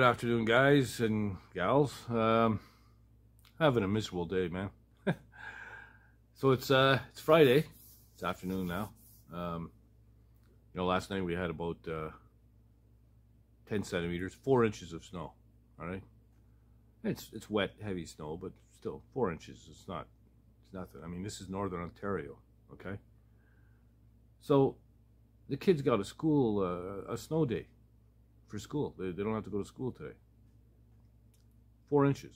afternoon, guys and gals. Having a miserable day, man. So it's Friday. It's afternoon now. Last night we had about 10 centimeters, 4 inches of snow. All right, it's wet, heavy snow, but still 4 inches. It's nothing. I mean, this is Northern Ontario. Okay. So the kids got a snow day for school. They don't have to go to school today. 4 inches.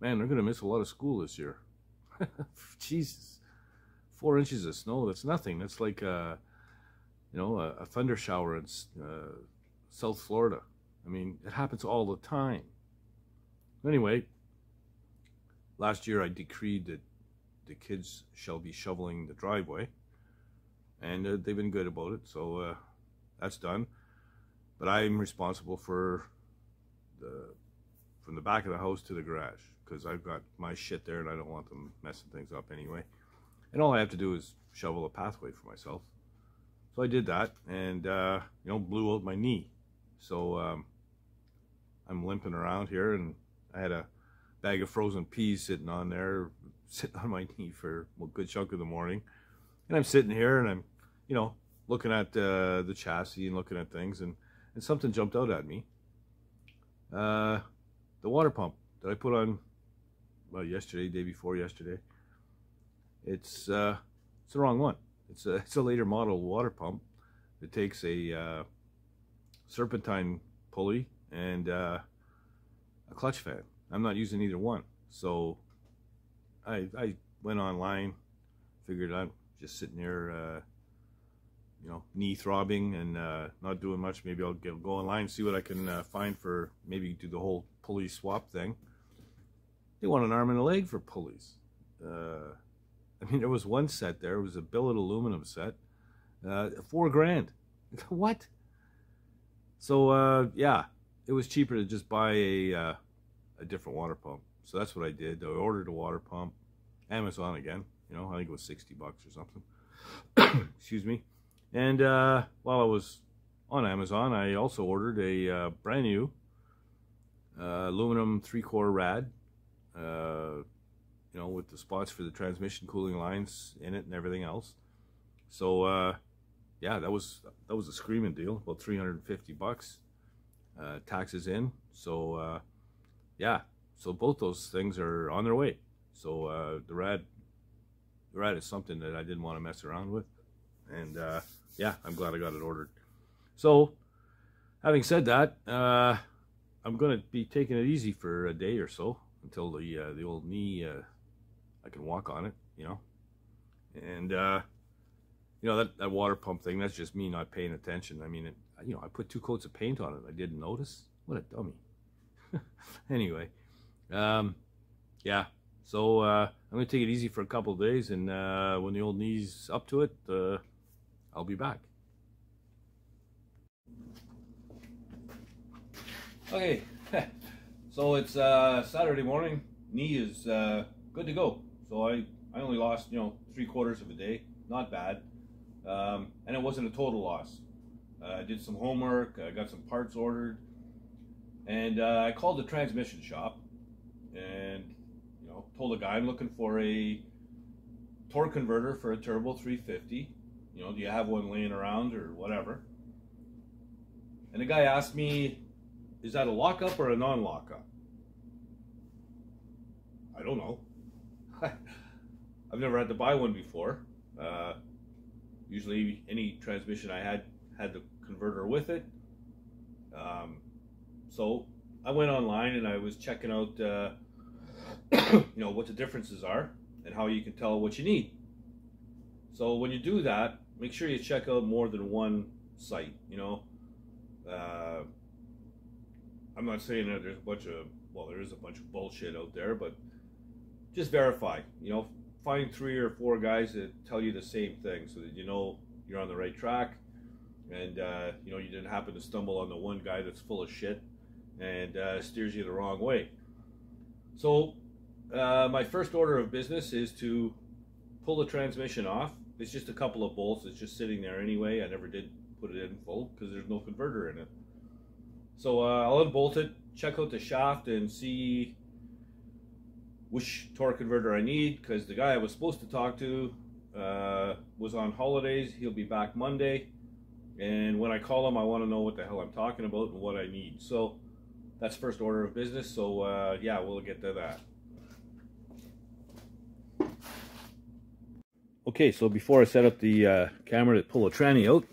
Man, they're going to miss a lot of school this year. Jesus. 4 inches of snow, that's nothing. That's like a thunder shower in South Florida. I mean, it happens all the time. Anyway, last year I decreed that the kids shall be shoveling the driveway, and they've been good about it, so that's done. But I'm responsible for from the back of the house to the garage, because I've got my shit there and I don't want them messing things up anyway. And all I have to do is shovel a pathway for myself. So I did that, and blew out my knee. So I'm limping around here, and I had a bag of frozen peas sitting on my knee for a good chunk of the morning. And I'm sitting here and I'm, looking at the chassis and looking at things, and something jumped out at me. The water pump that I put on, yesterday, day before yesterday. It's the wrong one. It's a later model water pump. It takes a serpentine pulley and a clutch fan. I'm not using either one, so I went online, figured I'm just sitting here, knee throbbing and not doing much. Maybe I'll go online and see what I can find for, maybe do the whole pulley swap thing. They want an arm and a leg for pulleys. I mean, there was one set there. It was a billet aluminum set. $4,000. What? So, yeah, it was cheaper to just buy a different water pump. So that's what I did. I ordered a water pump. Amazon again. I think it was $60 or something. Excuse me. And while I was on Amazon, I also ordered a brand new aluminum 3-core rad. With the spots for the transmission cooling lines in it and everything else. So yeah, that was a screaming deal, about $350, taxes in. So yeah, so both those things are on their way. So the rad is something that I didn't want to mess around with, and yeah, I'm glad I got it ordered. So having said that, I'm gonna be taking it easy for a day or so until the old knee, I can walk on it, and that water pump thing, that's just me not paying attention. I mean, I put 2 coats of paint on it. I didn't notice. What a dummy. Anyway, yeah, so I'm gonna take it easy for a couple of days, and when the old knee's up to it, I'll be back. Okay. So it's Saturday morning. Knee is good to go. So I only lost 3/4 of a day. Not bad. And it wasn't a total loss. I did some homework. I got some parts ordered, and I called the transmission shop and told the guy I'm looking for a torque converter for a turbo 350. Do you have one laying around or whatever? And the guy asked me, is that a lockup or a non-lockup? I don't know. I've never had to buy one before. Usually any transmission I had the converter with it. So I went online and I was checking out what the differences are and how you can tell what you need. So when you do that, make sure you check out more than one site. I'm not saying that there's there is a bunch of bullshit out there, but just verify. Find 3 or 4 guys that tell you the same thing, so that you're on the right track, and you didn't happen to stumble on the one guy that's full of shit and steers you the wrong way. So my first order of business is to pull the transmission off. It's just a couple of bolts. It's just sitting there anyway. I never did put it in full because there's no converter in it. So I'll unbolt it, check out the shaft, and see which torque converter I need, because the guy I was supposed to talk to was on holidays. He'll be back Monday, and when I call him, I want to know what the hell I'm talking about and what I need. So that's first order of business. So yeah, we'll get to that. Okay, so before I set up the camera to pull a tranny out,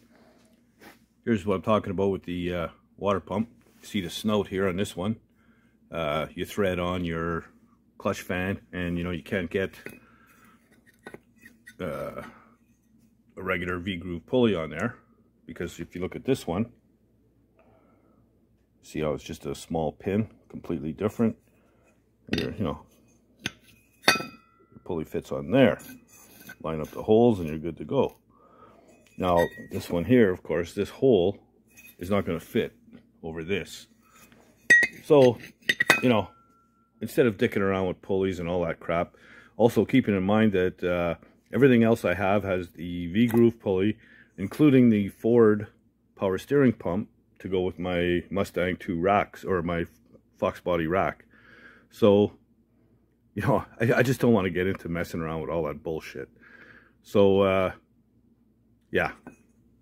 here's what I'm talking about with the water pump. You see the snout here on this one. You thread on your clutch fan, and you know you can't get a regular V-groove pulley on there, because if you look at this one, see how it's just a small pin, completely different. And you know, your pulley fits on there. Line up the holes and you're good to go. Now this one here, of course, this hole is not going to fit over this. So, you know, instead of dicking around with pulleys and all that crap, also keeping in mind that everything else I have has the V-groove pulley, including the Ford power steering pump to go with my Mustang 2 racks, or my Fox body rack. So, you know, I just don't want to get into messing around with all that bullshit. So, yeah,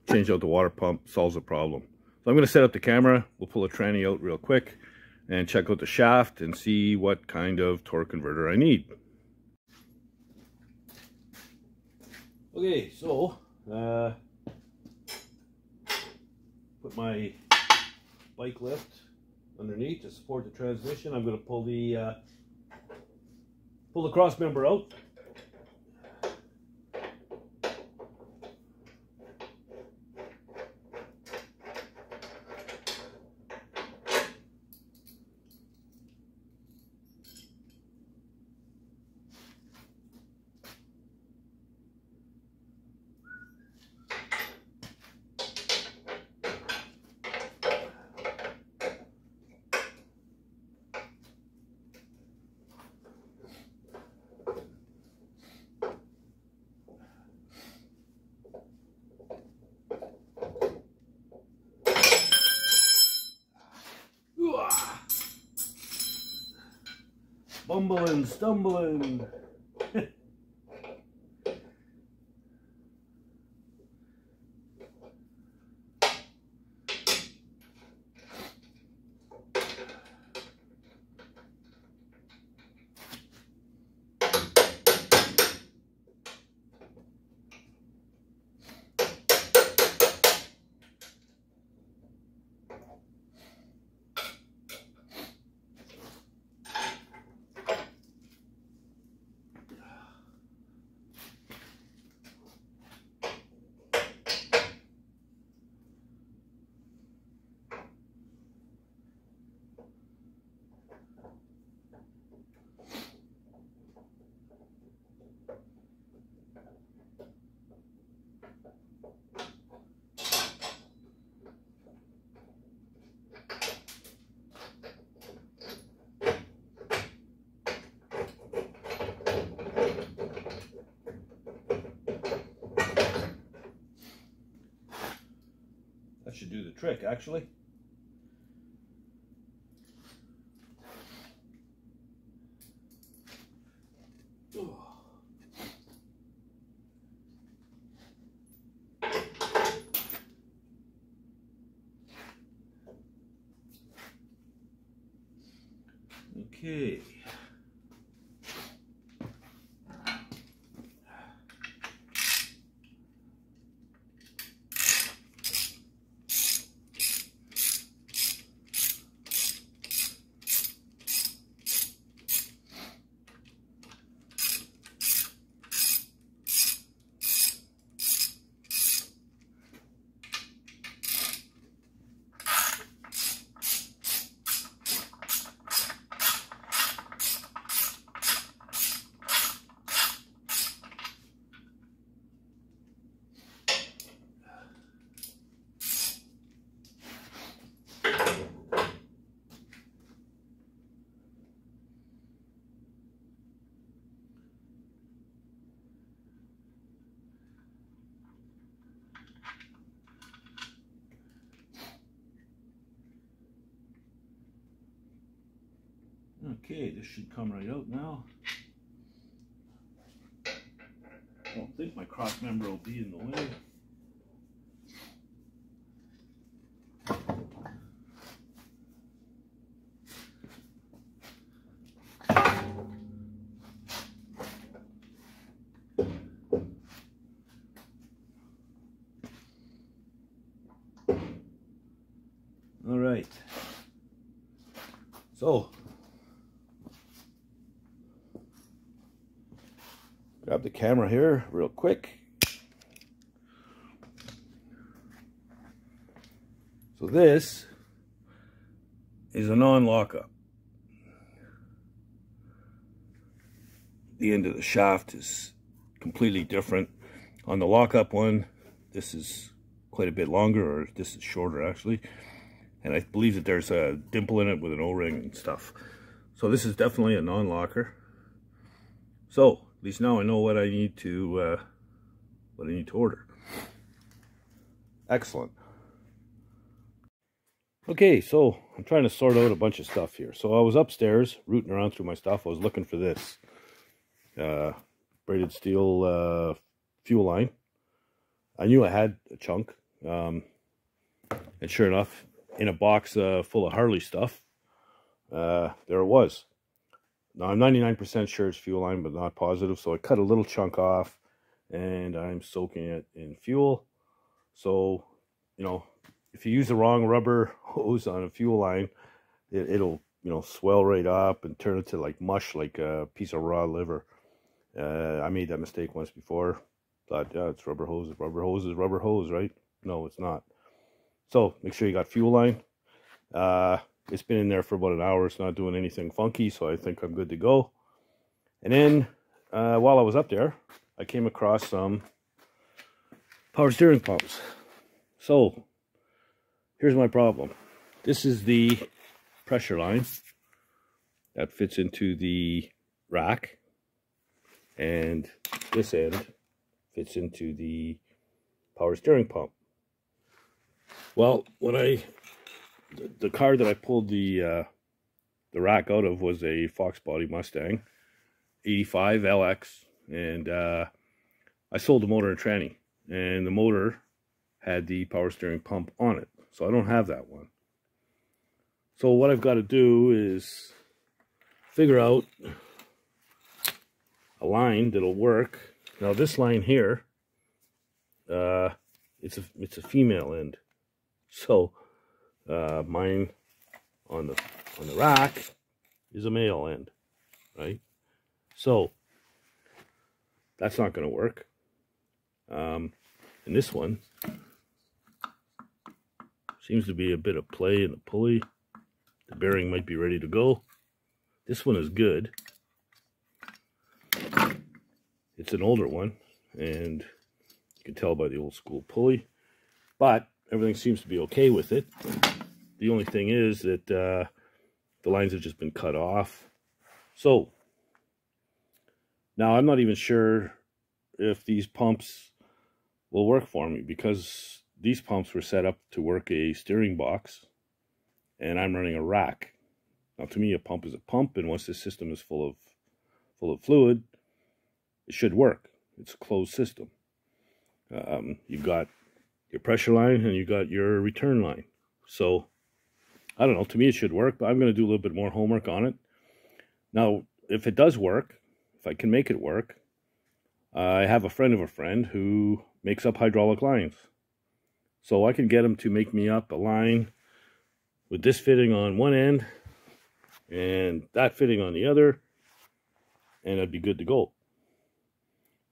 change out the water pump, solves the problem. So I'm going to set up the camera, we'll pull a tranny out real quick, and check out the shaft and see what kind of torque converter I need. Okay, so, put my bike lift underneath to support the transmission. I'm going to pull the cross member out. Bumbling, stumbling. That should do the trick, actually. Okay. Okay, this should come right out now. I don't think my cross member will be in the way. All right. So, grab the camera here real quick. So this is a non-lockup. The end of the shaft is completely different. On the lockup one, this is quite a bit longer, or this is shorter actually. And I believe that there's a dimple in it with an O-ring and stuff. So this is definitely a non-locker. So at least now I know what I need to order. Excellent. Okay, so I'm trying to sort out a bunch of stuff here. So I was upstairs rooting around through my stuff. I was looking for this braided steel fuel line. I knew I had a chunk, and sure enough, in a box full of Harley stuff, there it was. Now I'm 99% sure it's fuel line, but not positive. So I cut a little chunk off, and I'm soaking it in fuel. So, you know, if you use the wrong rubber hose on a fuel line, it'll, you know, swell right up and turn into like mush, like a piece of raw liver. I made that mistake once before. Thought, yeah, it's rubber hose. Rubber hose is rubber hose, right? No, it's not. So make sure you got fuel line. It's been in there for about an hour. It's not doing anything funky, so I think I'm good to go. And then while I was up there, I came across some power steering pumps. So here's my problem. This is the pressure line that fits into the rack, and this end fits into the power steering pump. Well, when the car that I pulled the rack out of was a Fox Body Mustang 85 LX, and I sold the motor and tranny, and the motor had the power steering pump on it, so I don't have that one. So what I've got to do is figure out a line that'll work. Now this line here, it's a female end, so mine on the rack is a male end, right? So that's not going to work. And this one seems to be a bit of play in the pulley. The bearing might be ready to go. This one is good. It's an older one, and you can tell by the old school pulley, but everything seems to be okay with it. The only thing is that the lines have just been cut off. So now I'm not even sure if these pumps will work for me, because these pumps were set up to work a steering box, and I'm running a rack. Now to me, a pump is a pump, and once the system is full of fluid, it should work. It's a closed system. You've got your pressure line and you got your return line. So I don't know, to me it should work, but I'm going to do a little bit more homework on it. Now, if it does work, if I can make it work, I have a friend of a friend who makes up hydraulic lines. So I can get him to make me up a line with this fitting on one end and that fitting on the other, and I'd be good to go.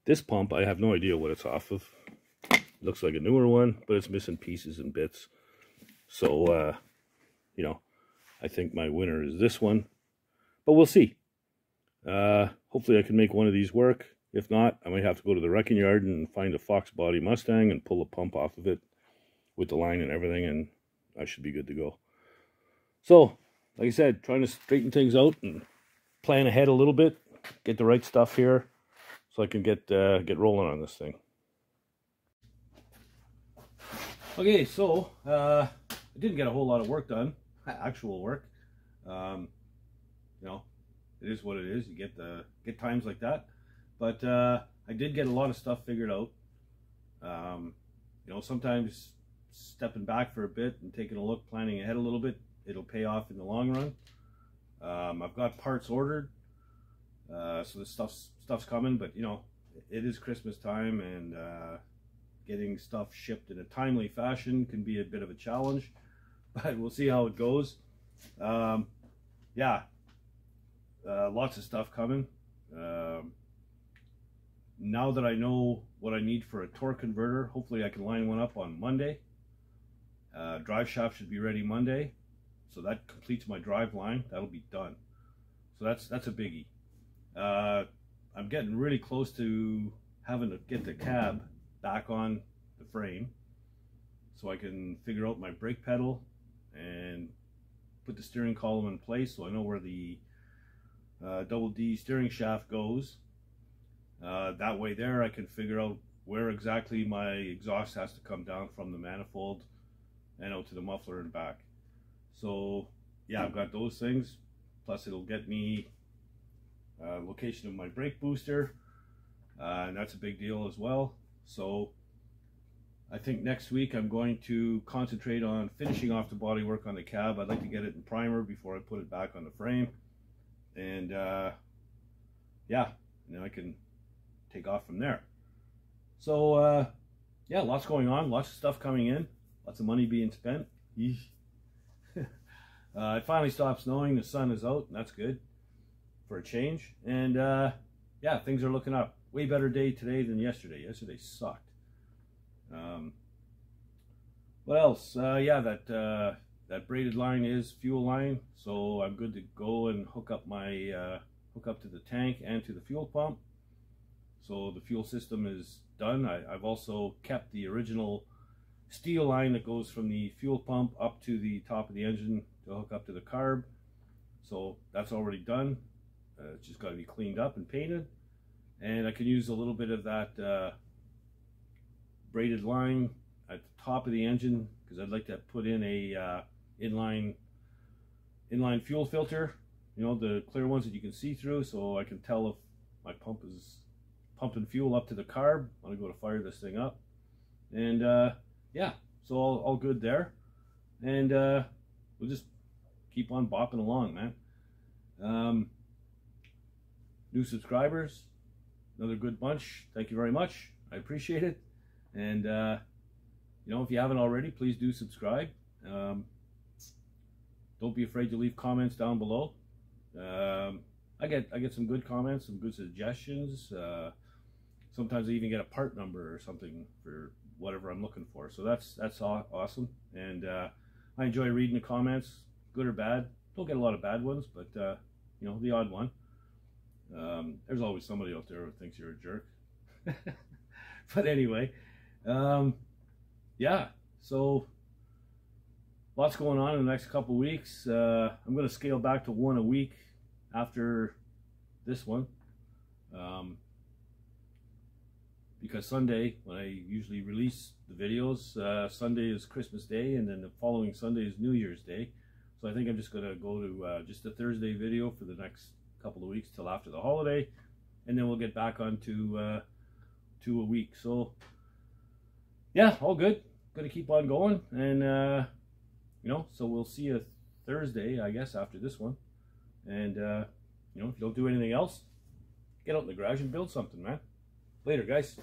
This pump, I have no idea what it's off of. It looks like a newer one, but it's missing pieces and bits. So, you know, I think my winner is this one. But we'll see. Hopefully I can make one of these work. If not, I might have to go to the wrecking yard and find a Fox Body Mustang and pull a pump off of it with the line and everything, and I should be good to go. So, like I said, trying to straighten things out and plan ahead a little bit, get the right stuff here, so I can get rolling on this thing. Okay, so I didn't get a whole lot of work done, actual work. you know, it is what it is. You get times like that. But I did get a lot of stuff figured out. You know, sometimes stepping back for a bit and taking a look, planning ahead a little bit, it'll pay off in the long run. I've got parts ordered, so the stuff's coming. But you know, it is Christmas time, and getting stuff shipped in a timely fashion can be a bit of a challenge. But we'll see how it goes. Yeah, lots of stuff coming. Now that I know what I need for a torque converter, hopefully I can line one up on Monday. Drive shaft should be ready Monday, so that completes my drive line. That'll be done. So that's a biggie. I'm getting really close to having to get the cab back on the frame, so I can figure out my brake pedal and put the steering column in place, so I know where the double D steering shaft goes. That way there I can figure out where exactly my exhaust has to come down from the manifold and out to the muffler and back. So yeah, I've got those things, plus it'll get me location of my brake booster, and that's a big deal as well. So I think next week I'm going to concentrate on finishing off the body work on the cab. I'd like to get it in primer before I put it back on the frame, and yeah, and then I can take off from there. So yeah, lots going on, lots of stuff coming in, lots of money being spent. It finally stopped snowing, the sun is out, and that's good for a change. And yeah, things are looking up. Way better day today than yesterday. Yesterday sucked. What else? Yeah, that braided line is fuel line, so I'm good to go and hook up my hook up to the tank and to the fuel pump. So the fuel system is done. I've also kept the original steel line that goes from the fuel pump up to the top of the engine to hook up to the carb. So that's already done. It's just got to be cleaned up and painted. And I can use a little bit of that braided line at the top of the engine, because I'd like to put in a inline fuel filter, you know, the clear ones that you can see through, so I can tell if my pump is pumping fuel up to the carb when I go to fire this thing up. And yeah, so all good there. And we'll just keep on bopping along, man. New subscribers, another good bunch. Thank you very much. I appreciate it. And you know, if you haven't already, please do subscribe. Don't be afraid to leave comments down below. I get some good comments, some good suggestions. Sometimes I even get a part number or something for whatever I'm looking for. So that's awesome. And I enjoy reading the comments, good or bad. Don't get a lot of bad ones, but you know, the odd one. There's always somebody out there who thinks you're a jerk. But anyway, yeah, so lots going on in the next couple weeks. I'm going to scale back to one a week after this one, because Sunday, when I usually release the videos, Sunday is Christmas Day, and then the following Sunday is New Year's Day. So I think I'm just going to go to just a Thursday video for the next couple of weeks till after the holiday, and then we'll get back on to a week. So yeah, all good. Gonna keep on going, and you know, so we'll see you Thursday, I guess, after this one. And you know, if you don't do anything else, get out in the garage and build something, man. Later, guys.